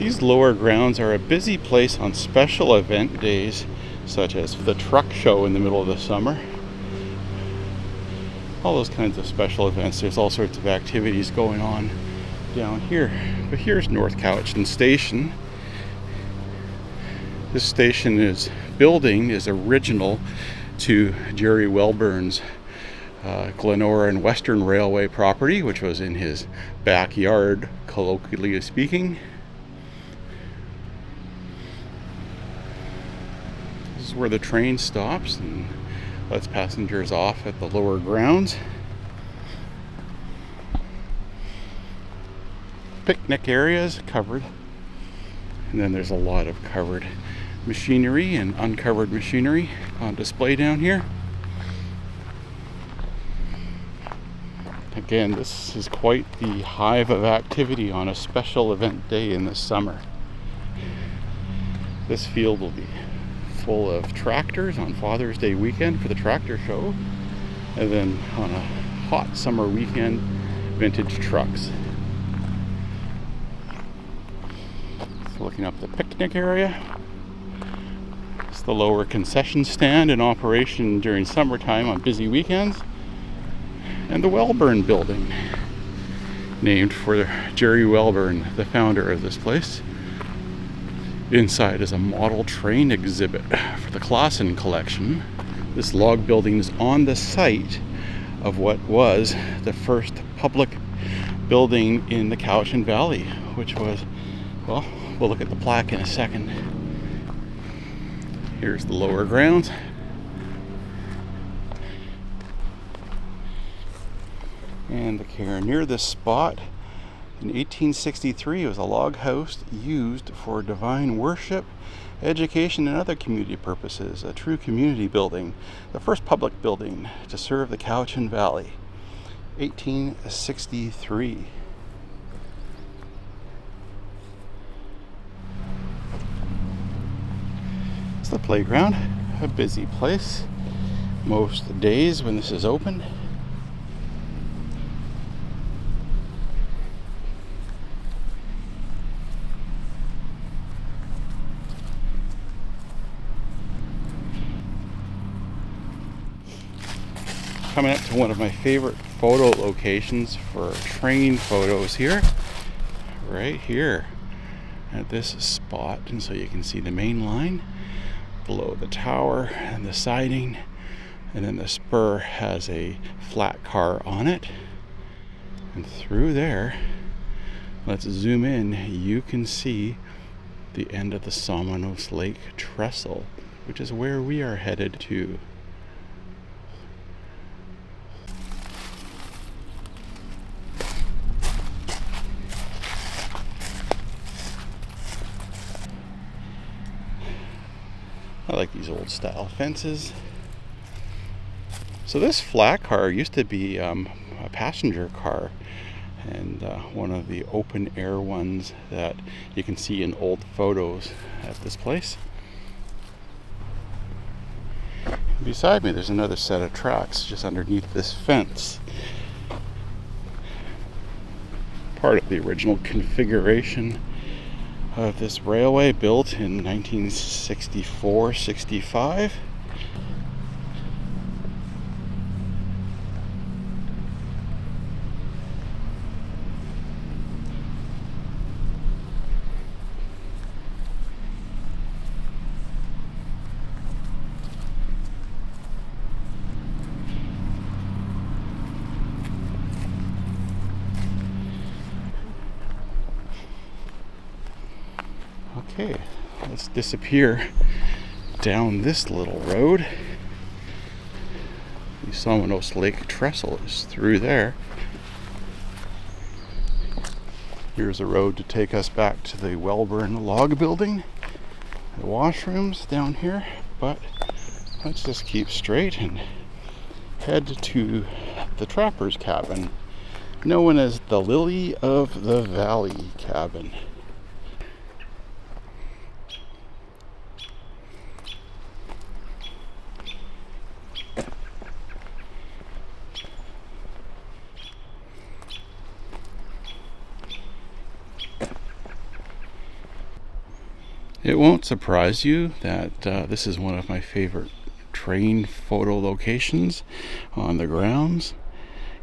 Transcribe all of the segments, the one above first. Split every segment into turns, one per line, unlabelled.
These lower grounds are a busy place on special event days, such as the truck show in the middle of the summer. All those kinds of special events. There's all sorts of activities going on down here. But here's North Cowichan Station. This station building is original to Gerry Wellburn's Glenora and Western Railway property, which was in his backyard, colloquially speaking. This is where the train stops and lets passengers off at the lower grounds. Picnic areas covered, and then there's a lot of covered machinery and uncovered machinery on display down here. Again, this is quite the hive of activity on a special event day in the summer. This field will be full of tractors on Father's Day weekend for the tractor show, and then on a hot summer weekend, vintage trucks. So looking up the picnic area. It's the lower concession stand in operation during summertime on busy weekends. And the Wellburn building, named for Gerry Wellburn, the founder of this place. Inside is a model train exhibit for the Clausen collection. This log building is on the site of what was the first public building in the Cowichan Valley, which was, well, we'll look at the plaque in a second. Here's the lower grounds. And the care near this spot, in 1863, it was a log house used for divine worship, education, and other community purposes. A true community building, the first public building to serve the Cowichan Valley. 1863. It's the playground, a busy place most days when this is open. Coming up to one of my favorite photo locations for train photos here, right here at this spot. And so you can see the main line below the tower and the siding, and then the spur has a flat car on it. And through there, let's zoom in, you can see the end of the Somenos Lake Trestle, which is where we are headed to. I like these old style fences. So this flat car used to be a passenger car, and one of the open air ones that you can see in old photos at this place. Beside me there's another set of tracks just underneath this fence. Part of the original configuration of this railway, built in 1964-65. Okay, let's disappear down this little road. The Somenos Lake Trestle is through there. Here's a road to take us back to the Wellburn log building. The washrooms down here, but let's just keep straight and head to the trapper's cabin, known as the Lily of the Valley cabin. It won't surprise you that this is one of my favorite train photo locations on the grounds.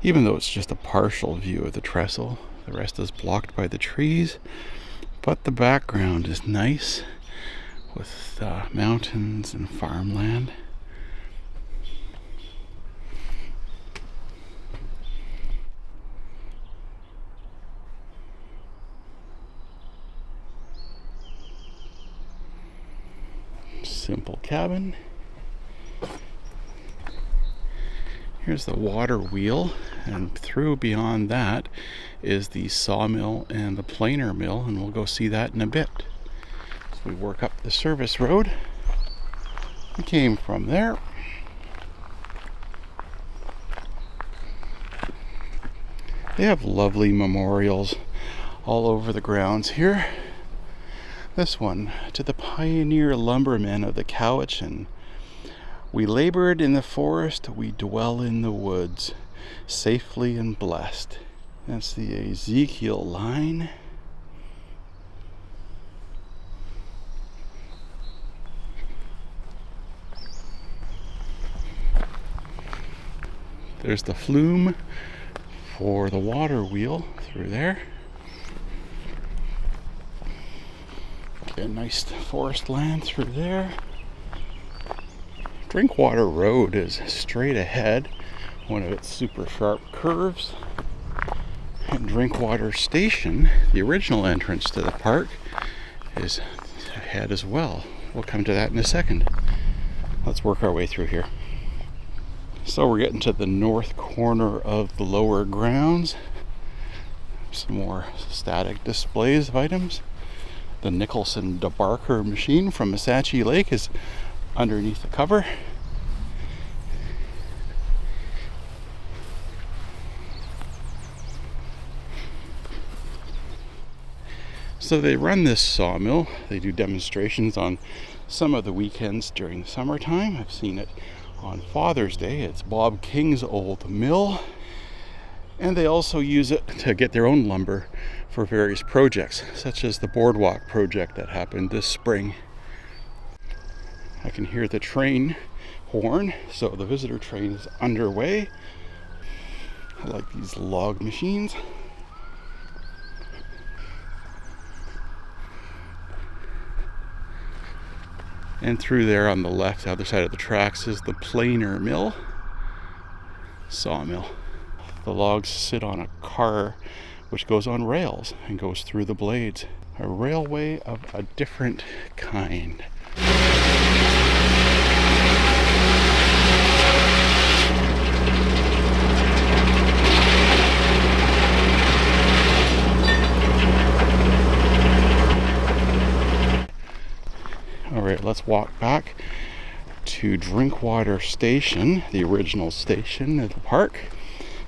Even though it's just a partial view of the trestle, the rest is blocked by the trees, but the background is nice with mountains and farmland. Simple cabin. Here's the water wheel, and through beyond that is the sawmill and the planer mill, and we'll go see that in a bit. So we work up the service road. We came from there. They have lovely memorials all over the grounds here. This one, to the pioneer lumbermen of the Cowichan. We labored in the forest, we dwell in the woods, safely and blessed. That's the Ezekiel line. There's the flume for the water wheel through there. Get a nice forest land through there. Drinkwater Road is straight ahead, one of its super sharp curves. And Drinkwater Station, the original entrance to the park, is ahead as well. We'll come to that in a second. Let's work our way through here. So we're getting to the north corner of the lower grounds. Some more static displays of items. The Nicholson debarker machine from Missachi Lake is underneath the cover. So they run this sawmill. They do demonstrations on some of the weekends during the summertime. I've seen it on Father's Day. It's Bob King's old mill. And they also use it to get their own lumber for various projects, such as the boardwalk project that happened this spring. I can hear the train horn, so the visitor train is underway. I like these log machines. And through there on the left, the other side of the tracks, is the planer mill, sawmill. The logs sit on a car which goes on rails and goes through the blades. A railway of a different kind. Alright, let's walk back to Drinkwater Station, the original station at the park.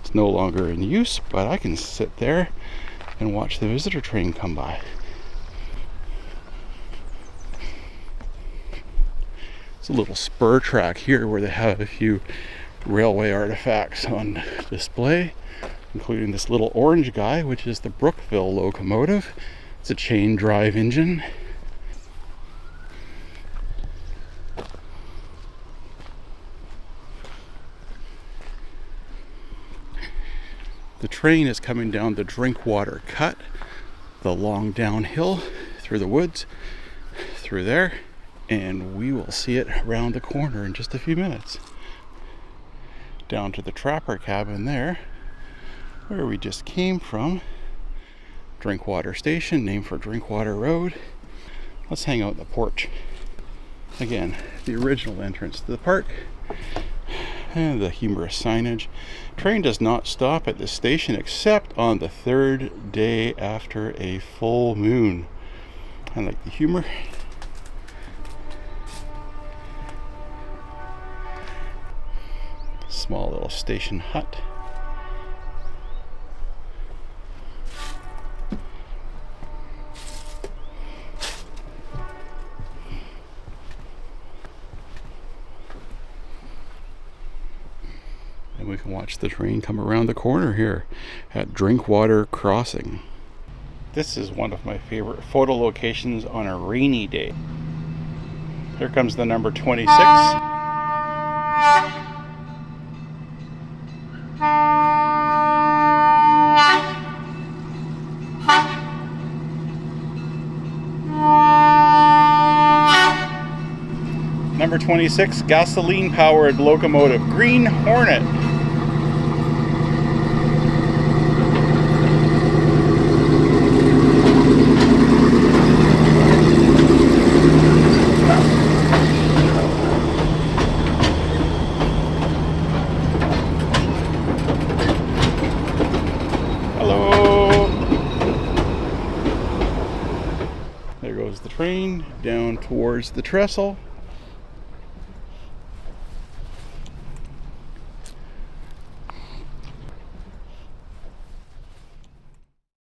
It's no longer in use, but I can sit there and watch the visitor train come by. It's a little spur track here where they have a few railway artifacts on display, including this little orange guy, which is the Brookville locomotive. It's a chain drive engine. The train is coming down the Drinkwater Cut, the long downhill through the woods, through there, and we will see it around the corner in just a few minutes. Down to the trapper cabin there, where we just came from. Drinkwater Station, named for Drinkwater Road. Let's hang out in the porch. Again, the original entrance to the park. And the humorous signage. Train does not stop at this station except on the third day after a full moon. I like the humor. Small little station hut. And we can watch the train come around the corner here at Drinkwater Crossing. This is one of my favorite photo locations on a rainy day. Here comes the number 26. Number 26, gasoline-powered locomotive, Green Hornet. Hello. There goes the train down towards the trestle.